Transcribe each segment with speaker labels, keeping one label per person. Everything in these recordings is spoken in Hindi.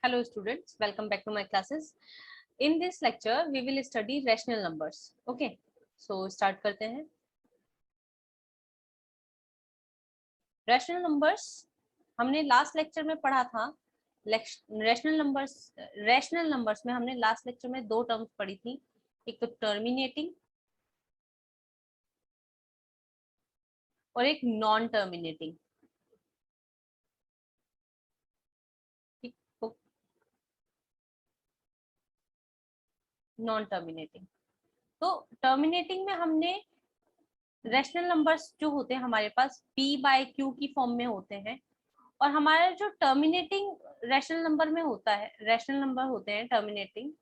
Speaker 1: Hello students, welcome back to my classes. In this lecture, we will study rational numbers. Okay, so start करते हैं. Rational numbers हमने last lecture में पढ़ा था. Rational numbers में हमने last lecture में दो terms पढ़ी थी. एक तो terminating और एक non terminating. Non terminating. तो टर्मिनेटिंग में हमने रैशनल नंबर्स जो होते हैं हमारे पास p/q की फॉर्म में होते हैं, और हमारा जो टर्मिनेटिंग रैशनल नंबर में होता है, रैशनल नंबर होते हैं टर्मिनेटिंग.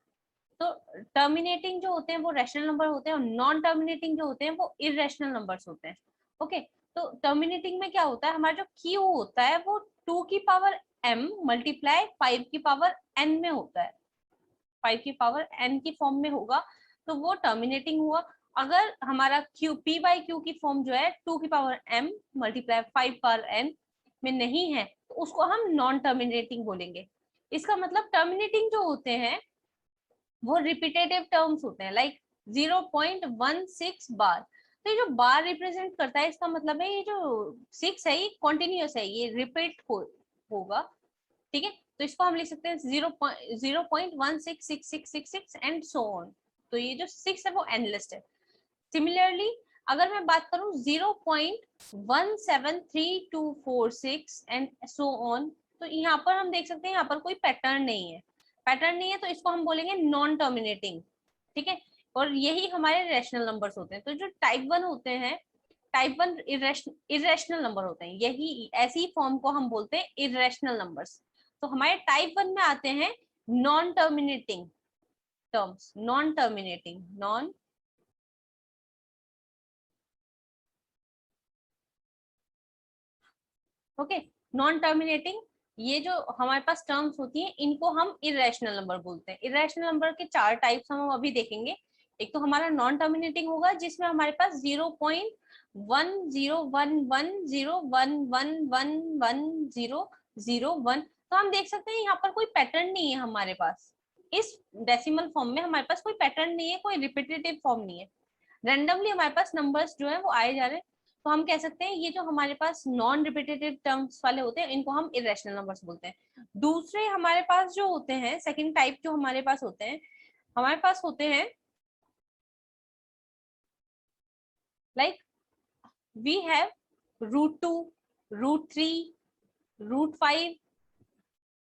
Speaker 1: तो टर्मिनेटिंग जो होते हैं वो रैशनल नंबर होते हैं, और नॉन टर्मिनेटिंग जो होते हैं वो इररेशनल नंबर्स होते हैं. ओके, तो टर्मिनेटिंग में क्या होता है, हमारा जो q होता है वो 2 की पावर m मल्टीप्लाई 5 की पावर n में होता है. 5 की पावर n की फॉर्म में होगा तो वो टर्मिनेटिंग हुआ. अगर हमारा q p/q की फॉर्म जो है 2 की power m multiply 5 power n में नहीं है तो उसको हम नॉन टर्मिनेटिंग बोलेंगे. इसका मतलब टर्मिनेटिंग जो होते हैं वो रिपीटेटिव टर्म्स होते हैं, लाइक 0.16 बार. तो ये जो बार रिप्रेजेंट करता है इसका मतलब है ये जो 6 है ये कॉन्टिन्यूअस है, ये रिपीट होगा. ठीक है, तो इसको हम लिख सकते हैं 0.166666 एंड सो ऑन. तो ये जो 6 है वो एंडलेस है. सिमिलरली अगर मैं बात करूं 0.173246 एंड सो ऑन, तो यहाँ पर हम देख सकते हैं यहाँ पर कोई पैटर्न नहीं है. पैटर्न नहीं है तो इसको हम बोलेंगे नॉन टर्मिनेटिंग. ठीक है, और यही हमारे रैशनल नंबर्स होते हैं. तो जो टाइप 1 होते हैं, टाइप 1 इरेशनल नंबर होते हैं, यही ऐसी फॉर्म को हम बोलते हैं इरेशनल नंबर्स. तो हमारे टाइप 1 में आते हैं non terminating terms, non terminating, non okay, non terminating. ये जो हमारे पास टर्म्स होती हैं इनको हम इरेशनल नंबर बोलते हैं. इरेशनल नंबर के 4 टाइप्स हम अभी देखेंगे. एक तो हमारा नॉन टर्मिनेटिंग होगा जिसमें हमारे पास 0.101111111001. तो हम देख सकते हैं यहाँ पर कोई पैटर्न नहीं है हमारे पास. इस डेसिमल फॉर्म में हमारे पास कोई पैटर्न नहीं है, कोई रिपीटेटिव फॉर्म नहीं है. रेंडमली हमारे पास नंबर्स जो है वो आए जा रहे हैं. तो हम कह सकते हैं ये जो हमारे पास नॉन रिपीटेटिव टर्म्स वाले होते हैं इनको हम इरेशनल नंबर्स बोलते हैं. दूसरे हमारे पास जो होते हैं, सेकंड टाइप जो हमारे पास होते हैं, हमारे पास होते हैं लाइक वी हैव √2, √3, √5.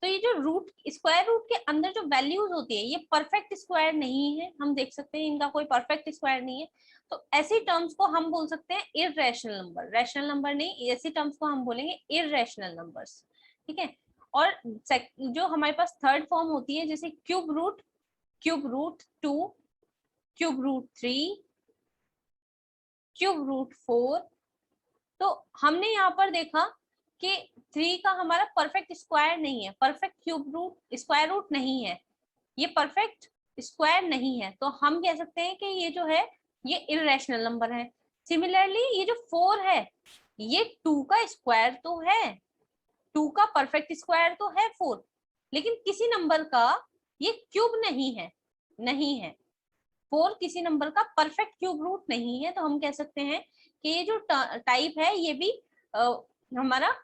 Speaker 1: तो ये जो रूट, स्क्वायर रूट के अंदर जो वैल्यूज होती है ये परफेक्ट स्क्वायर नहीं है. हम देख सकते हैं इनका कोई परफेक्ट स्क्वायर नहीं है. तो ऐसी टर्म्स को हम बोल सकते हैं इररेशनल नंबर. रैशनल नंबर नहीं, ऐसी टर्म्स को हम बोलेंगे इररेशनल नंबर्स. ठीक है, और जो हमारे पास थर्ड फॉर्म होती है जैसे क्यूब रूट, √2, √3, √4. तो हमने यहाँ पर देखा कि 3 का हमारा परफेक्ट स्क्वायर नहीं है, perfect cube root, square root नहीं है, ये परफेक्ट स्क्वायर नहीं है. तो हम कह सकते हैं कि ये जो है ये इररेशनल नंबर है. सिमिलरली ये जो 4 है ये 2 का स्क्वायर तो है, 2 का परफेक्ट स्क्वायर तो है 4, लेकिन किसी नंबर का ये क्यूब नहीं है, नहीं है. 4 किसी नंबर का परफेक्ट क्यूब रूट नहीं है. तो हम कह सकते हैं कि ये जो टाइप है ये भी हमारा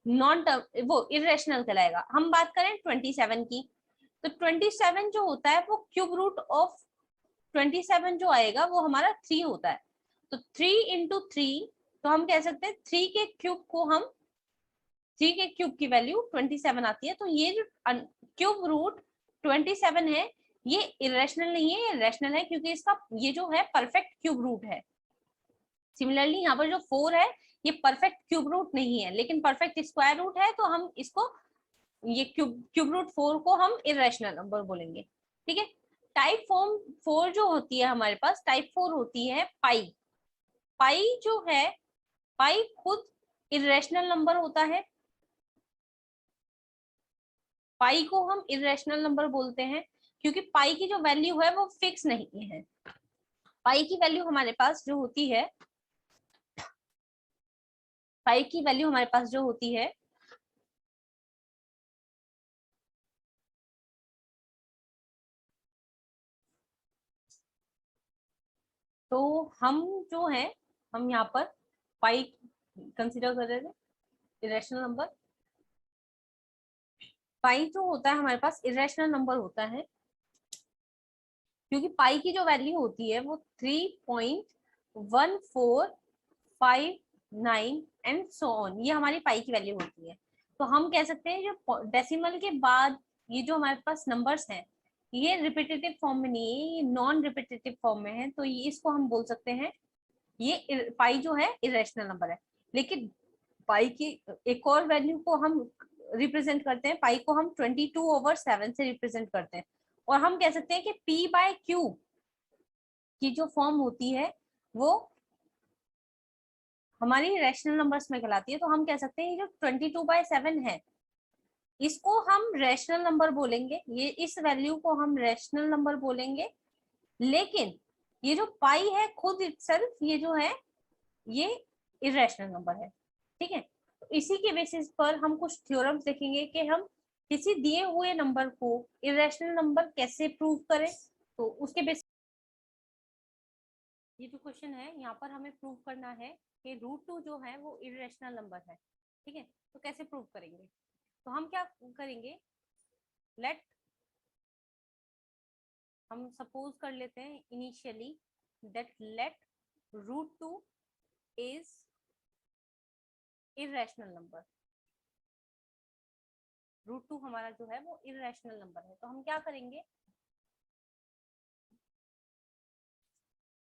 Speaker 1: नॉन वो इररेशनल कहलाएगा. हम बात करें 27 की, तो 27 जो होता है वो क्यूब रूट ऑफ 27 जो आएगा वो हमारा 3 होता है. तो 3 इंटू 3, तो हम कह सकते हैं 3 के क्यूब को हम, 3 के क्यूब की वैल्यू 27 आती है. तो ये जो क्यूब रूट 27 है ये इरेशनल नहीं है, ये रैशनल है, क्योंकि इसका ये जो है परफेक्ट क्यूब रूट है. सिमिलरली यहाँ पर जो 4 है ये परफेक्ट क्यूब रूट नहीं है लेकिन परफेक्ट स्क्वायर रूट है. तो हम इसको, ये क्यूब रूट 4 को हम इरेशनल नंबर बोलेंगे. ठीक है, टाइप फॉर्म 4 जो होती है हमारे पास, टाइप 4 होती है पाई. पाई जो है, पाई खुद इरेशनल नंबर होता है. पाई को हम इरेशनल नंबर बोलते हैं क्योंकि पाई की जो वैल्यू है वो फिक्स नहीं है. पाई की वैल्यू हमारे पास जो होती है, पाई की वैल्यू हमारे पास जो होती है तो हम जो है हम यहाँ पर पाई कंसिडर कर रहे थे इरेशनल नंबर। पाई जो होता है हमारे पास इरेशनल नंबर होता है, क्योंकि पाई की जो वैल्यू होती है वो 3.1459 एंड सो ऑन, ये हमारी पाई की वैल्यू होती है। तो हम कह सकते हैं जो डेसिमल के बाद ये जो हमारे पास नंबर्स हैं ये रिपीटेटिव फॉर्म में नहीं है, ये नॉन रिपीटेटिव फॉर्म में है, तो ये इसको हम बोल सकते हैं ये पाई जो है इरेशनल नंबर है। लेकिन पाई की एक और वैल्यू को हम रिप्रेजेंट करते हैं, पाई को हम 22/7 से रिप्रेजेंट करते हैं, और हम कह सकते हैं कि p/q की जो फॉर्म होती है वो हमारी रैशनल नंबर्स में कहलाती है। तो हम कह सकते हैं ये जो 22/7 है इसको हम रैशनल नंबर बोलेंगे, ये इस वैल्यू को हम रैशनल नंबर बोलेंगे। लेकिन ये जो पाई है खुद इटसेल्फ ये जो है ये इरेशनल नंबर है। ठीक है, तो इसी के बेसिस पर हम कुछ थ्योरम्स देखेंगे कि हम किसी दिए हुए नंबर को इरेशनल नंबर कैसे प्रूव करें। तो उसके बेसिस ये जो क्वेश्चन है यहाँ पर हमें प्रूव करना है कि √2 जो है वो इरेशनल नंबर है। ठीक है, तो कैसे प्रूव करेंगे? तो हम क्या करेंगे, लेट हम सपोज कर लेते हैं initially that let √2 is irrational number. √2 हमारा जो है वो इरेशनल नंबर है। तो हम क्या करेंगे,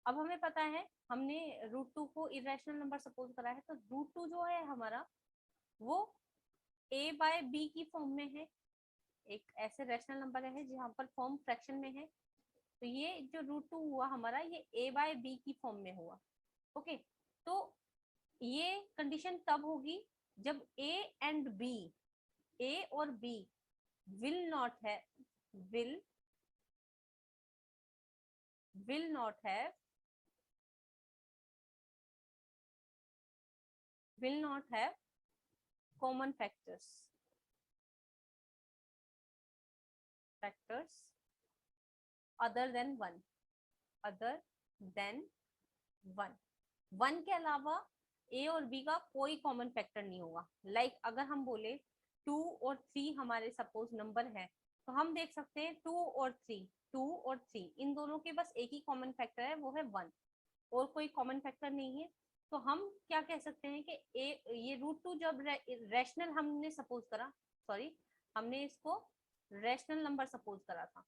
Speaker 1: अब हमें पता है हमने √2 को इरेशनल नंबर सपोज करा है, तो √2 जो है हमारा वो a/b की फॉर्म में है, एक ऐसे रैशनल नंबर है जहाँ पर फॉर्म फ्रैक्शन में है। तो ये जो √2 हुआ हमारा ये a/b की फॉर्म में हुआ। ओके, तो ये कंडीशन तब होगी जब a एंड b, a और b will not have common factors other than 1 1 के अलावा a और b का कोई कॉमन फैक्टर नहीं होगा। लाइक अगर हम बोले 2 और 3 हमारे सपोज नंबर है, तो हम देख सकते हैं 2 और 3 इन दोनों के बस एक ही कॉमन फैक्टर है, वो है 1, और कोई कॉमन फैक्टर नहीं है। तो हम क्या कह सकते हैं कि ये √2 जब रैशनल हमने सपोज करा, सॉरी हमने इसको रैशनल नंबर सपोज करा था,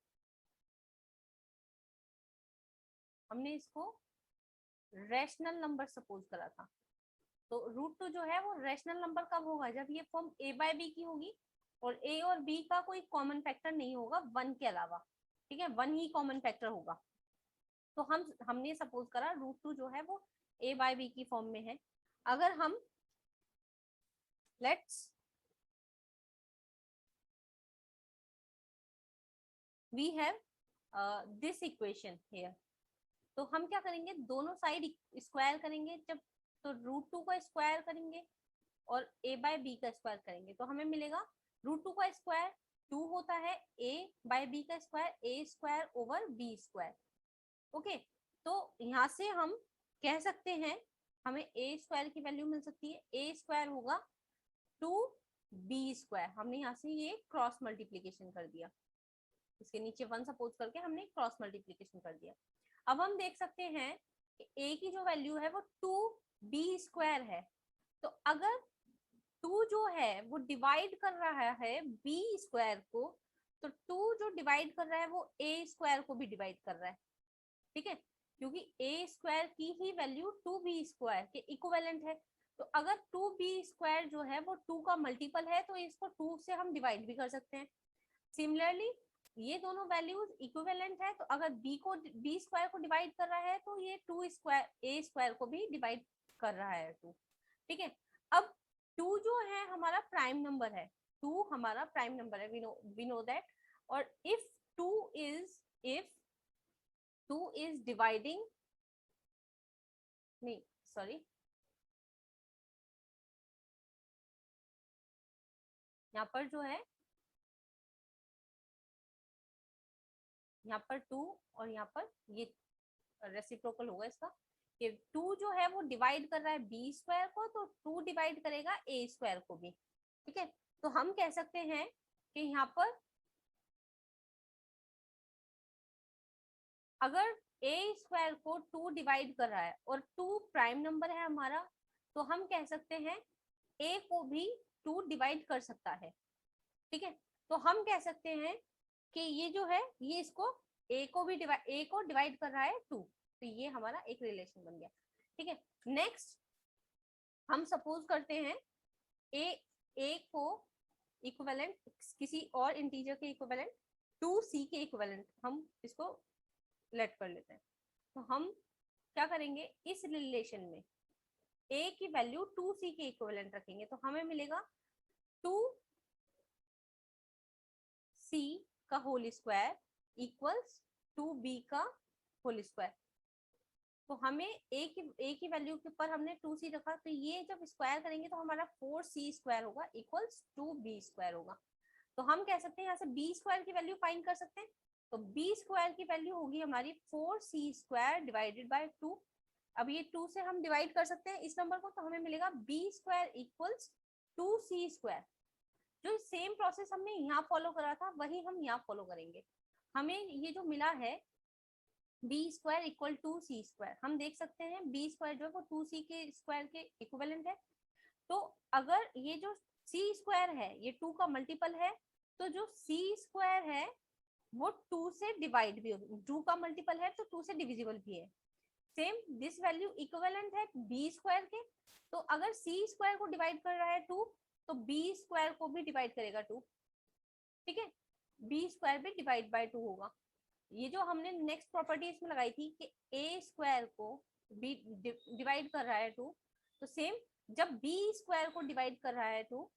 Speaker 1: हमने इसको रैशनल नंबर सपोज करा था। तो √2 जो है वो रैशनल नंबर कब होगा, जब ये फॉर्म a/b की होगी और a और b का कोई कॉमन फैक्टर नहीं होगा 1 के अलावा। ठीक है, 1 ही कॉमन फैक्टर होगा। तो हमने सपोज करा √2 जो है वो a/b की फॉर्म में है। अगर हम let's we have this equation here, तो हम क्या करेंगे, दोनों साइड स्क्वायर करेंगे, जब तो √2 का स्क्वायर करेंगे और a/b का स्क्वायर करेंगे, तो हमें मिलेगा √2 का स्क्वायर 2 होता है, a/b का स्क्वायर a²/b²। ओके, तो यहाँ से हम कह सकते हैं हमें a² की वैल्यू मिल सकती है, a² होगा 2b²। हमने यहाँ से ये क्रॉस मल्टीप्लीकेशन कर दिया, इसके नीचे 1 सपोज करके हमने क्रॉस मल्टीप्लीकेशन कर दिया। अब हम देख सकते हैं a की जो वैल्यू है वो 2b² है, तो अगर 2 जो है वो डिवाइड कर रहा है b² को, तो 2 जो डिवाइड कर रहा है वो a² को भी डिवाइड कर रहा है। ठीक है, क्योंकि a² की ही वैल्यू 2b² के इक्विवेलेंट है। तो अगर 2b² जो है वो 2 का मल्टीपल है, तो इसको 2 से हम डिवाइड भी कर सकते हैं। सिमिलरली ये दोनों वैल्यूज इक्विवेलेंट है, तो अगर b² को डिवाइड कर रहा है तो ये 2a² को भी डिवाइड कर रहा है 2। ठीक है, अब 2 जो है हमारा प्राइम नंबर है, 2 हमारा प्राइम नंबर है, वी नो दैट। और इफ 2 इज डिवाइडिंग, नहीं सॉरी, यहाँ पर जो है यहाँ पर 2 और यहाँ पर ये रेसिप्रोकल होगा इसका, कि 2 जो है वो डिवाइड कर रहा है बी स्क्वायर को, तो 2 डिवाइड करेगा ए स्क्वायर को भी। ठीक है, तो हम कह सकते हैं कि यहाँ पर अगर ए स्क्वायर को 2 डिवाइड कर रहा है और 2 प्राइम नंबर है हमारा, तो हम कह सकते हैं ए को भी 2 डिवाइड कर सकता है। ठीक है, तो हम कह सकते हैं कि ये जो है ये इसको ए को डिवाइड कर रहा है 2, तो ये हमारा एक रिलेशन बन गया। ठीक है, नेक्स्ट हम सपोज करते हैं ए को इक्विवेलेंट किसी और इंटीजर के इक्विवेलेंट 2c के इक्विवेलेंट हम इसको लेट कर लेते हैं। तो हम क्या करेंगे, इस रिलेशन में a की वैल्यू 2c के इक्विवेलेंट रखेंगे, तो हमें मिलेगा 2c का होल स्क्वायर इक्वल्स 2b का होल स्क्वायर। तो हमें a की वैल्यू के ऊपर हमने 2c रखा, तो ये जब स्क्वायर करेंगे तो हमारा 4c स्क्वायर होगा इक्वल्स 2b स्क्वायर होगा। तो हम कह सकते हैं यहाँ से b स्क्वायर की वैल्यू फाइंड कर सकते हैं, तो b स्क्वायर की वैल्यू होगी हमारी 4c स्क्वायर डिवाइडेड बाय 2। अब ये 2 से हम डिवाइड कर सकते हैं इस नंबर को, तो हमें मिलेगा b square equals 2c square. जो सेम प्रोसेस हमने यहाँ फॉलो करा था वही हम यहाँ फॉलो करेंगे। हमें ये जो मिला है B square equal to C square, हम देख सकते हैं बी स्क्वायर जो है वो 2c के स्क्वायर के इक्विवेलेंट है। तो अगर ये जो सी स्क्वायर है ये 2 का मल्टीपल है, तो जो सी स्क्वायर है वो 2 से डिवाइड भी, 2 का मल्टीपल है तो 2 से डिविजिबल भी है। सेम दिस वैल्यू इक्विवेलेंट है बी स्क्वायर के, तो अगर सी स्क्वायर को डिवाइड कर रहा है 2, तो बी स्क्वायर को भी डिवाइड करेगा 2। ठीक है, बी स्क्वायर भी डिवाइड बाय 2 होगा। ये जो हमने नेक्स्ट प्रॉपर्टी इसमें लगाई थी कि ए स्क्वायर को बी डिवाइड कर रहा है 2, तो सेम जब बी स्क्वायर को डिवाइड कर रहा है 2,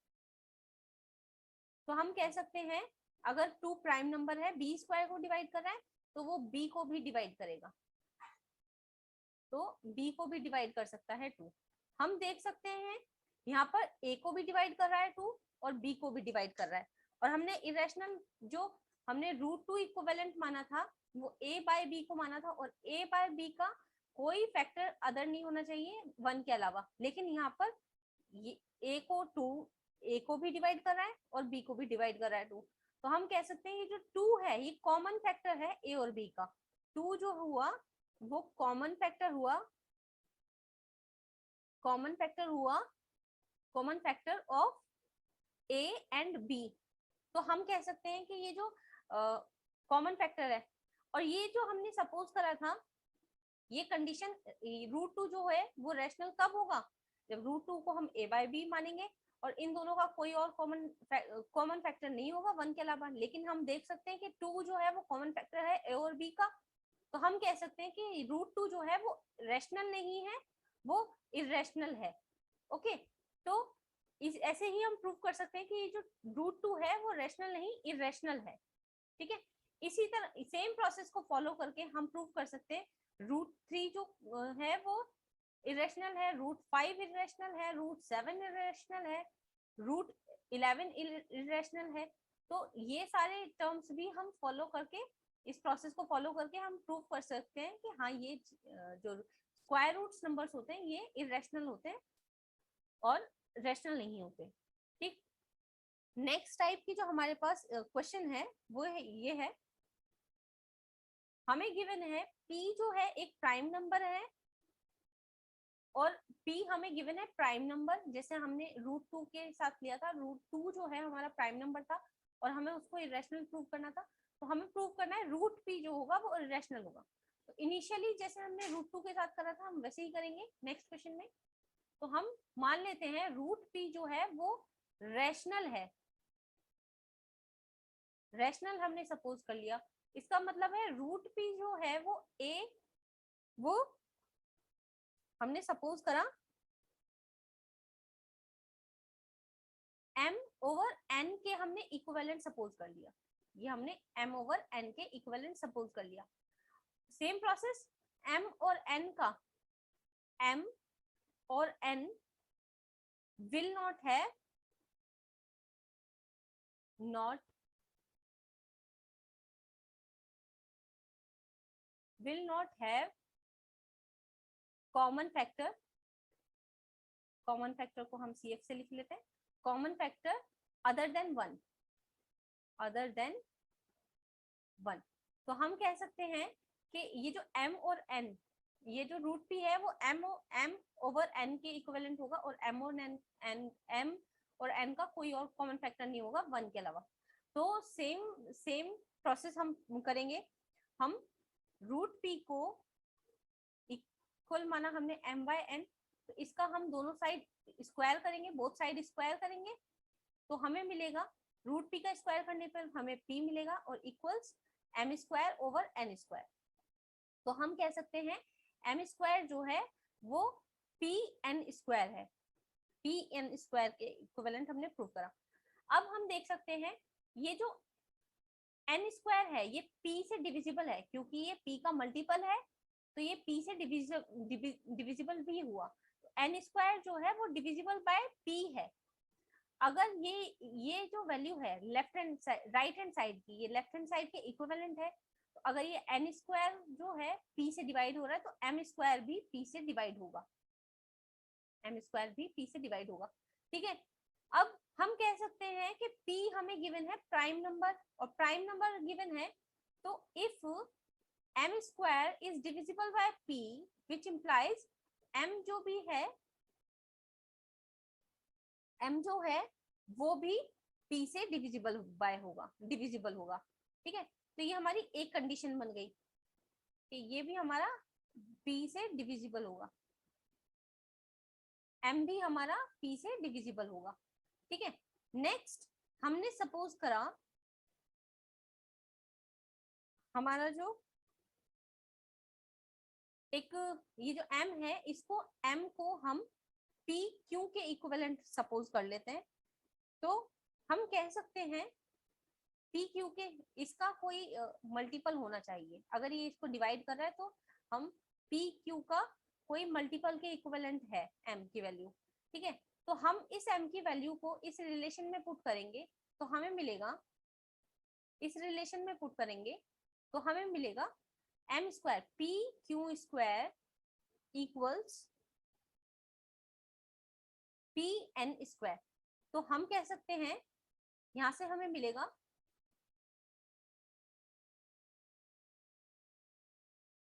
Speaker 1: तो हम कह सकते हैं अगर 2 प्राइम नंबर है बी स्क्वायर को डिवाइड कर रहा है तो वो बी को भी डिवाइड करेगा, तो बी को भी डिवाइड कर सकता है 2। हम देख सकते हैं यहाँ पर ए को भी डिवाइड कर रहा है 2 और बी को भी डिवाइड कर रहा है, और हमने इरेशनल जो हमने √2 इक्विवेलेंट माना था वो a बाय b को माना था, और a बाय b का कोई फैक्टर अदर नहीं होना चाहिए 1 के अलावा। लेकिन यहाँ पर ये a को भी डिवाइड कर रहा है और b को भी डिवाइड कर रहा है 2, तो हम कह सकते हैं ये जो 2 है ये कॉमन फैक्टर है a और b का। 2 जो हुआ वो कॉमन फैक्टर हुआ common factor of a and b। तो हम कह सकते हैं कि ये जो कॉमन फैक्टर है, और ये जो हमने सपोज करा था ये कंडीशन √2 जो है वो रैशनल कब होगा, जब √2 को हम a बाय b मानेंगे और इन दोनों का कोई और कॉमन फैक्टर नहीं होगा 1 के अलावा। लेकिन हम देख सकते हैं कि 2 जो है वो कॉमन फैक्टर है a और b का, तो हम कह सकते हैं कि √2 जो है वो रैशनल नहीं है, वो इरेशनल है। ओके, तो ऐसे ही हम प्रूव कर सकते हैं कि ये जो √2 है वो रैशनल नहीं इरेशनल है। ठीक है, इसी तरह सेम प्रोसेस को फॉलो करके हम प्रूव कर सकते हैं √3 जो है वो इरेशनल है, √5 इरेशनल है, √7 इरेशनल है, √11 इरेशनल है। तो ये सारे टर्म्स भी हम फॉलो करके इस प्रोसेस को फॉलो करके हम प्रूव कर सकते हैं कि हाँ ये जो स्क्वायर रूट्स नंबर्स होते हैं ये इरेशनल होते हैं और रैशनल नहीं होते। ठीक, नेक्स्ट टाइप की जो हमारे पास क्वेश्चन है वो है ये है, हमें गिवन है p जो है एक प्राइम नंबर है और p हमें गिवन है प्राइम नंबर, जैसे हमने √2 के साथ लिया था, √2 जो है हमारा प्राइम नंबर था और हमें उसको इरेशनल प्रूव करना था, तो हमें प्रूव करना है √p जो होगा वो इरेशनल होगा। तो इनिशियली जैसे हमने √2 के साथ करा था हम वैसे ही करेंगे नेक्स्ट क्वेश्चन में। तो हम मान लेते हैं √p जो है वो रैशनल है, रैशनल हमने सपोज कर लिया, इसका मतलब है √p जो है वो हमने सपोज करा m/n के हमने इक्विवेलेंट सपोज कर लिया, ये हमने m/n के इक्विवेलेंट सपोज कर लिया। सेम प्रोसेस m और n का, m और n will not have common factor को हम CF से लिख लेते हैं, common factor other than one, तो हम कह सकते हैं कि ये जो m और n, ये जो रूट p है वो m ओवर n के इक्विवेलेंट होगा, और m और n का कोई और कॉमन फैक्टर नहीं होगा 1 के अलावा। तो सेम प्रोसेस हम करेंगे, हम रूट p को इक्वल माना हमने m/n, तो इसका हम दोनों साइड स्क्वायर करेंगे, बोथ साइड स्क्वायर करेंगे, तो हमें मिलेगा रूट p का स्क्वायर करने पर हमें p मिलेगा, और equals m square over n square. तो हम कह सकते हैं m स्क्वायर जो है वो pn स्क्वायर है, pn स्क्वायर के इक्विवेलेंट हमने प्रूव करा। अब हम देख सकते हैं ये जो n स्क्वायर है ये p से डिविजिबल है, क्योंकि ये p का मल्टीपल है, तो ये p से डिविजिबल भी हुआ। तो n स्क्वायर जो है वो डिविजिबल बाय p है। अगर ये जो वैल्यू है left hand side, right hand side की, ये लेफ्ट हैंड साइड के इक्विवेलेंट है, तो अगर ये n स्क्वायर जो है p से डिवाइड हो रहा है, तो m स्क्वायर भी p से डिवाइड होगा, ठीक है। अब हम कह सकते हैं कि p हमें गिवन है प्राइम नंबर, और प्राइम नंबर गिवन है, तो if m square is divisible by p which implies m जो भी है, m जो है वो भी p से डिविजिबल होगा, ठीक है। तो ये हमारी एक कंडीशन बन गई कि ये भी हमारा p से डिविजिबल होगा, m भी हमारा p से डिविजिबल होगा, ठीक है। नेक्स्ट हमने सपोज करा हमारा जो एक ये जो m है, इसको m को हम p q के इक्विवेलेंट सपोज कर लेते हैं, तो हम कह सकते हैं p q के इसका कोई मल्टीपल होना चाहिए। अगर ये इसको डिवाइड कर रहा है तो हम p q का कोई मल्टीपल के इक्विवेलेंट है m की वैल्यू, ठीक है। तो हम इस m की वैल्यू को इस रिलेशन में पुट करेंगे, तो हमें मिलेगा, इस रिलेशन में पुट करेंगे तो हमें मिलेगा m square p q square equals p n square. तो हम कह सकते हैं यहां से हमें मिलेगा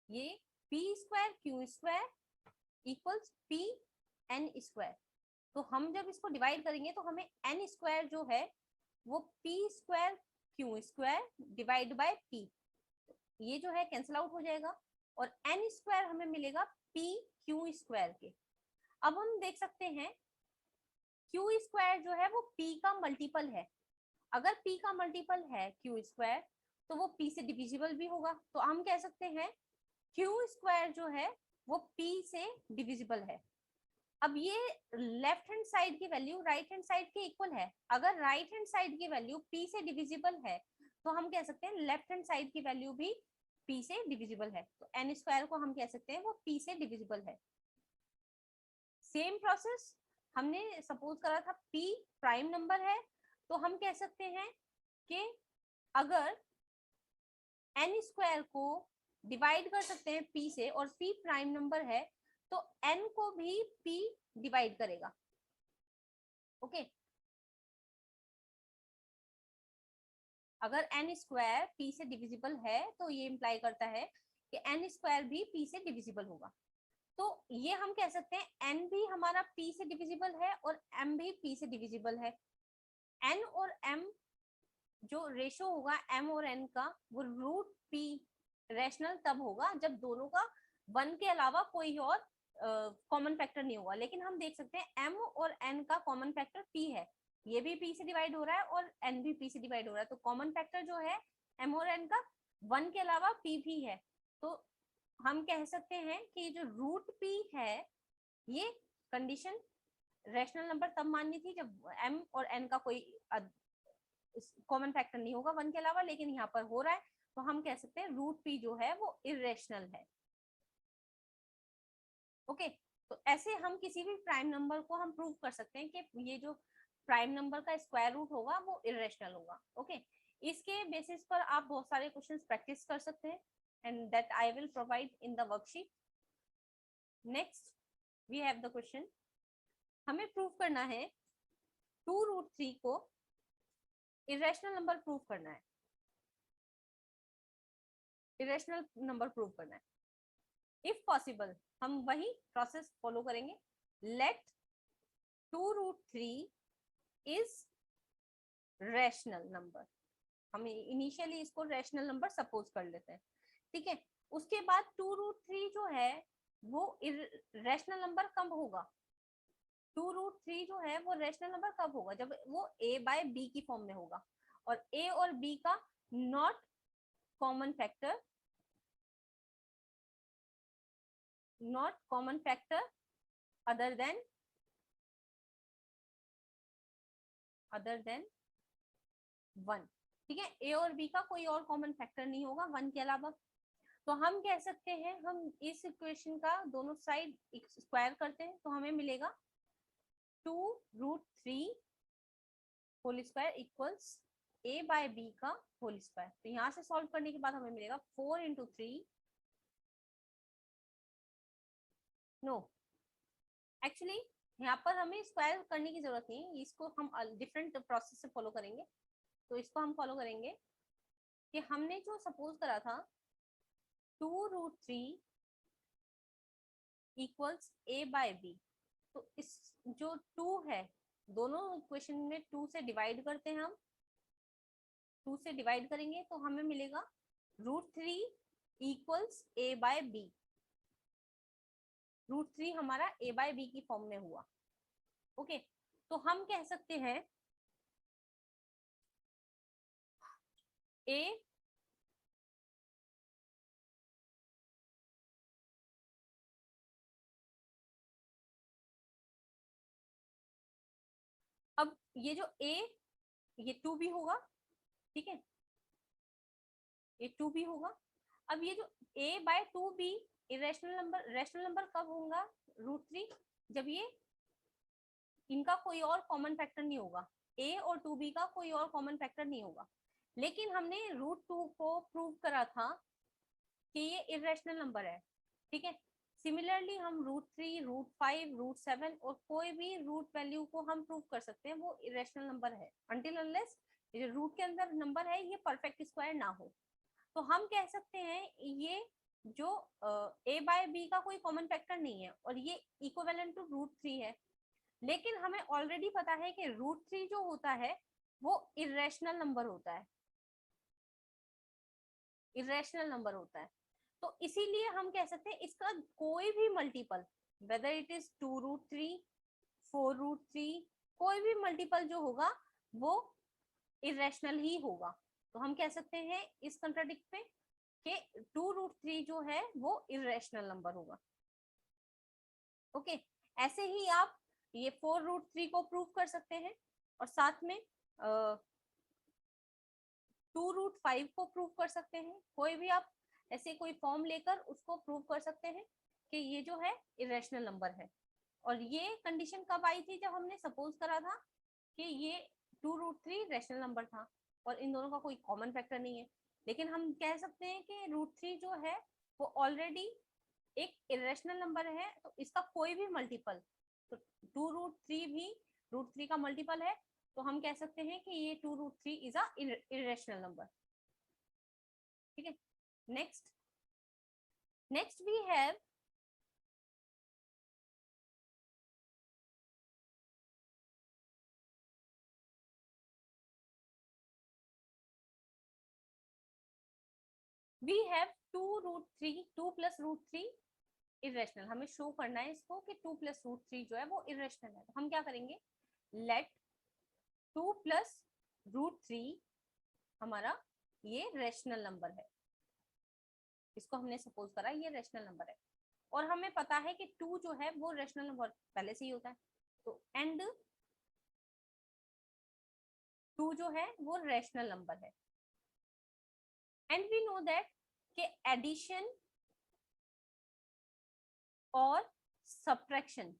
Speaker 1: ये p square q square equals p n square. तो हम जब इसको डिवाइड करेंगे तो हमें n स्क्वायर जो है वो p square q square divide by p, ये जो है कैंसिल आउट हो जाएगा, और n स्क्वायर हमें मिलेगा p q स्क्वायर के। अब हम देख सकते हैं q स्क्वायर जो है वो p का मल्टीपल है, अगर p का मल्टीपल है q स्क्वायर तो वो p से डिविजिबल भी होगा, तो हम कह सकते हैं q स्क्वायर जो है वो p से डिविजिबल है। अब ये लेफ्ट हैंड साइड की वैल्यू राइट हैंड साइड के इक्वल है, अगर राइट हैंड साइड की वैल्यू p से डिविजिबल है तो हम कह सकते हैं लेफ्ट हैंड साइड की वैल्यू भी p से डिविजिबल है, तो n स्क्वायर को हम कह सकते हैं वो p से डिविजिबल है। सेम प्रोसेस हमने सपोज करा था p प्राइम नंबर है, तो हम कह सकते हैं कि अगर n स्क्वायर को डिवाइड कर सकते हैं p से, और p प्राइम नंबर है तो n को भी p डिवाइड करेगा, ओके। अगर n स्क्वायर p से डिविजिबल है तो ये इंप्लाई करता है कि n स्क्वायर भी p से डिविजिबल होगा। तो ये हम कह सकते हैं n भी हमारा p से डिविजिबल है और m भी p से डिविजिबल है। n और m जो रेशो होगा m और n का वो रूट p रैशनल तब होगा जब दोनों का 1 के अलावा कोई और कॉमन फैक्टर नहीं होगा। लेकिन हम देख सकते हैं m और n का कॉमन फैक्टर p है, ये भी p से डिवाइड हो रहा है और n भी p से डिवाइड हो रहा है, तो कॉमन फैक्टर जो है m और n का 1 के अलावा p भी है। तो हम कह सकते हैं कि जो रूट p है ये कंडीशन रैशनल नंबर तब माननी थी जब m और n का कोई कॉमन फैक्टर नहीं होगा 1 के अलावा, लेकिन यहाँ पर हो रहा है, तो हम कह सकते हैं रूट p जो है वो इरेशनल है, ओके। तो ऐसे हम किसी भी प्राइम नंबर को हम प्रूव कर सकते हैं कि ये जो प्राइम नंबर का स्क्वायर रूट होगा वो इरेशनल होगा, ओके। इसके बेसिस पर आप बहुत सारे क्वेश्चंस प्रैक्टिस कर सकते हैं, and that I will provide in the worksheet. Next we have the question, हमें प्रूव करना है 2√3 को इरेशनल नंबर प्रूव करना है, इरेशनल नंबर प्रूव करना है। इफ पॉसिबल हम वही प्रोसेस फॉलो करेंगे, लेट 2√3 इज रैशनल नंबर। हम इनिशियली इसको रैशनल नंबर सपोज कर लेते हैं, ठीक है। उसके बाद 2√3 जो है वो रैशनल नंबर कब होगा, 2√3 जो है वो रैशनल नंबर कब होगा, जब वो a/b की फॉर्म में होगा और a और b का not common factor, not common factor other than 1, ठीक है। a और b का कोई और कॉमन फैक्टर नहीं होगा 1 के अलावा। तो हम कह सकते हैं, हम इस इक्वेशन का दोनों साइड स्क्वायर करते हैं तो हमें मिलेगा 2√3 होल स्क्वायर इक्वल्स a/b का होल स्क्वायर। तो यहाँ से सॉल्व करने के बाद हमें मिलेगा 4 × 3, नो एक्चुअली यहाँ पर हमें स्क्वायर करने की जरूरत नहीं है, इसको हम डिफरेंट प्रोसेस से फॉलो करेंगे। तो इसको हम फॉलो करेंगे कि हमने जो सपोज करा था 2√3 इक्वल्स a/b, तो इस जो 2 है दोनों इक्वेशन में 2 से डिवाइड करते हैं हम, 2 से डिवाइड करेंगे तो हमें मिलेगा √3 इक्वल्स a/b। √3 हमारा a/b की फॉर्म में हुआ, ओके। तो हम कह सकते हैं a अब ये जो a ये 2 भी होगा, ठीक है, ये 2 भी होगा। अब ये जो a/2b irrational number, rational number कब होगा, √3 जब ये इनका कोई और कॉमन फैक्टर नहीं होगा, a और 2b का कोई और कॉमन फैक्टर नहीं होगा। लेकिन हमने √2 को प्रूव करा था कि ये इरेशनल नंबर है, ठीक है। सिमिलरली हम √3, √5, √7 और कोई भी रूट वैल्यू को हम प्रूव कर सकते हैं वो इरेशनल नंबर है, अनटिल अनलेस ये रूट के अंदर नंबर है ये परफेक्ट स्क्वायर ना हो। तो हम कह सकते हैं ये जो a/b का कोई कॉमन फैक्टर नहीं है और ये इक्विवेलेंट टू √3 है। लेकिन हमें ऑलरेडी पता है कि √3 जो होता है वो इरेशनल नंबर होता है, इरेशनल नंबर होता है। तो इसीलिए हम कह सकते हैं इसका कोई भी मल्टीपल, वेदर इट इज 2√3, 4√3, कोई भी मल्टीपल जो होगा वो इरेशनल ही होगा। तो हम कह सकते हैं इस कंट्राडिक्ट पे कि 2√3 जो है वो इरेशनल नंबर होगा, ओके। ऐसे ही आप ये 4√3 को प्रूव कर सकते हैं और साथ में 2√5 को प्रूव कर सकते हैं। कोई भी आप ऐसे कोई फॉर्म लेकर उसको प्रूव कर सकते हैं कि ये जो है इरेशनल नंबर है। और ये कंडीशन कब आई थी, जब हमने सपोज करा था कि ये 2√3 रैशनल नंबर था और इन दोनों का कोई कॉमन फैक्टर नहीं है। लेकिन हम कह सकते हैं कि √3 जो है वो ऑलरेडी एक इरेशनल नंबर है, तो इसका कोई भी मल्टीपल, तो 2√3 भी √3 का मल्टीपल है, तो हम कह सकते हैं कि ये 2√3 इज अ इरेशनल नंबर, ठीक है। Next we have we have 2√3, 2 + √3 irrational. हमें शो करना है इसको कि 2 + √3 जो है वो इरेशनल है। तो हम क्या करेंगे, लेट 2 + √3 हमारा ये रैशनल नंबर है, इसको हमने सपोज करा ये रैशनल नंबर है और हमें पता है कि 2 जो है वो रैशनल नंबर पहले से ही होता है। तो एंड 2 जो है वो रैशनल नंबर है। एंड वी नो दैट कि एडिशन और सब्ट्रैक्शन,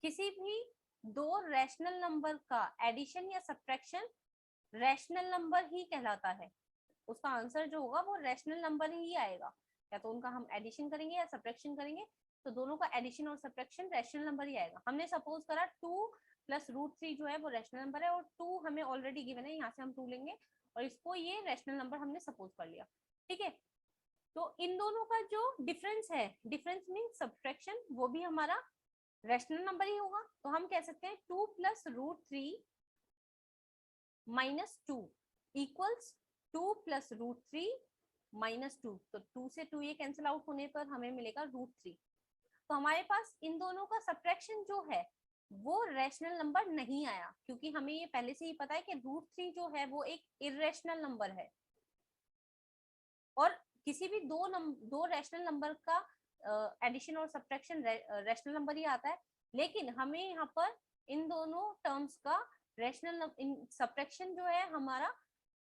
Speaker 1: किसी भी दो रैशनल नंबर का एडिशन या सब्ट्रैक्शन रैशनल नंबर ही कहलाता है। उसका आंसर जो होगा वो रैशनल नंबर ही आएगा। या तो उनका हम एडिशन करेंगे या सब्ट्रैक्शन करेंगे, तो दोनों का एडिशन और सब्ट्रैक्शन रैशनल नंबर ही आएगा। हमने सपोज करा 2 प्लस रूट 3 जो है वो रैशनल नंबर है, और 2 हमें ऑलरेडी गिवन है, यहाँ से हम 2 लेंगे और इसको ये रैशनल नंबर हमने सपोज कर लिया, ठीक है। तो इन दोनों का जो डिफरेंस है, डिफरेंस मीन सब्ट्रैक्शन, वो भी हमारा रैशनल नंबर ही होगा। तो हम कह सकते हैं 2 plus root 3 minus 2 equals 2 plus root 3 minus 2। तो 2 से 2 ये कैंसिल आउट होने पर हमें मिलेगा रूट 3। तो हमारे पास इन दोनों का सब्ट्रैक्शन जो है वो रैशनल नंबर नहीं आया, क्योंकि हमें ये पहले से ही पता है कि रूट 3 जो है वो एक इरेशनल नंबर है, और किसी भी दो रैशनल नंबर का एडिशन और सब्ट्रैक्शन रैशनल नंबर ही आता है। लेकिन हमें यहाँ पर इन दोनों टर्म्स का रैशनल सब्ट्रैक्शन जो है हमारा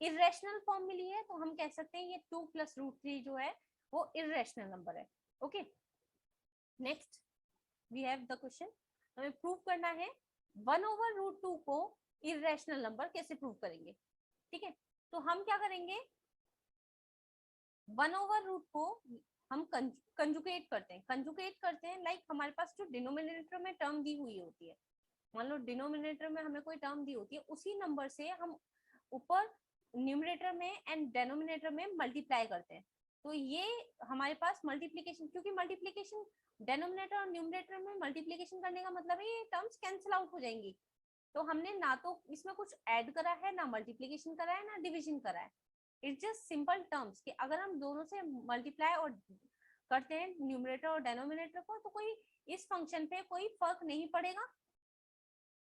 Speaker 1: इरेशनल फॉर्म मिली है, तो हम कह सकते हैं ये 2 प्लस रूट 3 जो है वो इरेशनल नंबर है। Okay, next we have the question. हमें प्रूव करना है 1 ओवर रूट 2 को इरेशनल नंबर कैसे प्रूव करेंगे, ठीक है। तो हम क्या करेंगे, 1 ओवर रूट को हम कंजुगेट करते हैं लाइक हमारे पास जो डिनोमिनेटर में टर्म दी हुई होती है, मान लो डिनोमिनेटर में हमें कोई टर्म दी होती है, उसी नंबर से हम ऊपर न्यूमरेटर में एंड डेनोमिनेटर में मल्टीप्लाई करते हैं। तो ये हमारे पास मल्टीप्लीकेशन, क्योंकि मल्टीप्लीकेशन डेनोमिनेटर और न्यूमरेटर में मल्टीप्लीकेशन करने का मतलब है ये टर्म्स कैंसिल आउट हो जाएंगी। तो हमने ना तो इसमें कुछ ऐड करा है, ना मल्टीप्लीकेशन करा है, ना डिविजन करा है। इट्स जस्ट सिंपल टर्म्स कि अगर हम दोनों से मल्टीप्लाई और करते हैं न्यूमरेटर और डेनोमिनेटर को, तो कोई इस फंक्शन पे कोई फर्क नहीं पड़ेगा,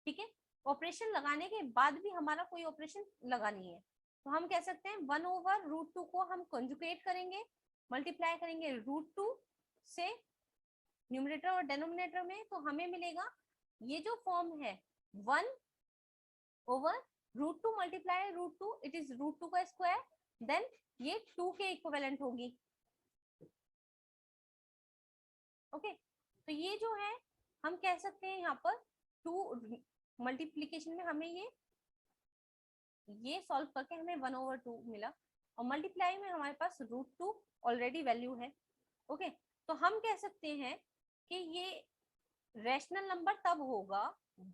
Speaker 1: ठीक है। ऑपरेशन लगाने के बाद भी हमारा कोई ऑपरेशन लगा नहीं है, तो हम कह सकते हैं 1 ओवर रूट 2 को हम कंजुगेट करेंगे, मल्टीप्लाई करेंगे रूट 2 से न्यूमरेटर और डेनोमिनेटर में, तो हमें मिलेगा ये जो फॉर्म है 1 over root 2 multiply root 2, it is root 2 का स्क्वायर, देन ये 2 के इक्विवेलेंट होगी। ओके, तो ये जो है हम कह सकते हैं यहाँ पर 2 मल्टीप्लीकेशन में हमें ये सॉल्व करके हमें 1 ओवर 2 मिला, और मल्टीप्लाई में हमारे पास रूट 2 ऑलरेडी वैल्यू है। ओके, तो हम कह सकते हैं कि ये रैशनल नंबर तब होगा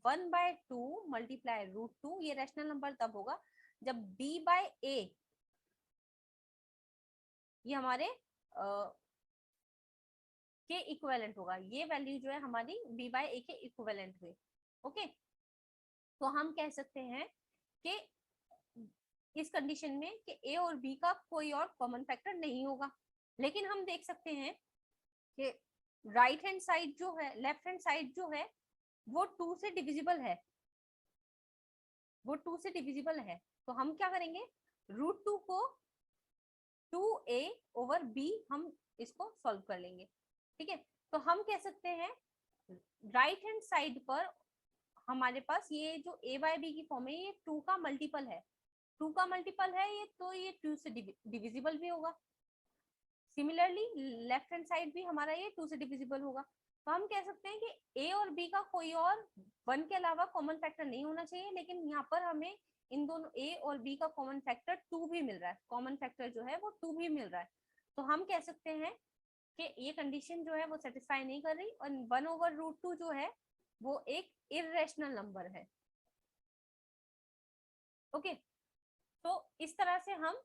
Speaker 1: 1/2 मल्टीप्लाई रूट 2, ये रैशनल नंबर तब होगा जब b/a ये हमारे के इक्विवेलेंट होगा, ये वैल्यू जो है हमारी b/a के इक्विवेलेंट हुई। ओके, तो हम कह सकते हैं कि इस कंडीशन में कि a और b का कोई और कॉमन फैक्टर नहीं होगा। लेकिन हम देख सकते हैं कि राइट हैंड साइड जो है, लेफ्ट हैंड साइड जो है वो 2 से डिविजिबल है, वो 2 से डिविजिबल है। तो हम क्या करेंगे, रूट 2 को 2a ओवर b हम इसको सॉल्व कर लेंगे, ठीक है। तो हम कह सकते हैं राइट हैंड साइड पर हमारे पास ये जो a/b की फॉर्म है ये 2 का मल्टीपल है, 2 का मल्टीपल है ये, तो ये 2 से डिविजिबल भी होगा। सिमिलरली लेफ्ट हैंड साइड भी हमारा ये 2 से डिविजिबल होगा। तो हम कह सकते हैं कि a और b का कोई और 1 के अलावा कॉमन फैक्टर नहीं होना चाहिए, लेकिन यहाँ पर हमें इन दोनों a और b का कॉमन फैक्टर 2 भी मिल रहा है, कॉमन फैक्टर जो है वो 2 भी मिल रहा है। तो हम कह सकते हैं कि ये कंडीशन जो है वो सेटिस्फाई नहीं कर रही, और 1 ओवर रूट 2 जो है वो एक इरेशनल नंबर है। ओके, तो इस तरह से हम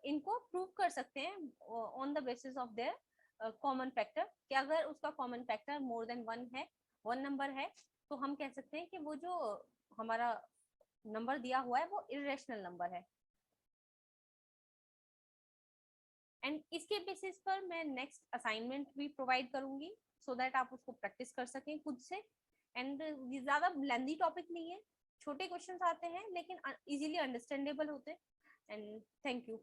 Speaker 1: इनको प्रूव कर सकते हैं on the basis of their common factor, कि अगर उसका कॉमन फैक्टर मोर देन 1 है, 1 नंबर है, तो हम कह सकते हैं कि वो जो हमारा नंबर दिया हुआ है वो इरेशनल नंबर है। एंड इसके बेसिस पर मैं नेक्स्ट असाइनमेंट भी प्रोवाइड करूंगी, सो दैट आप उसको प्रैक्टिस कर सकें खुद से। एंड ये ज्यादा लेंथी टॉपिक नहीं है, छोटे क्वेश्चंस आते हैं लेकिन इजीली अंडरस्टैंडेबल होते हैं। And thank you.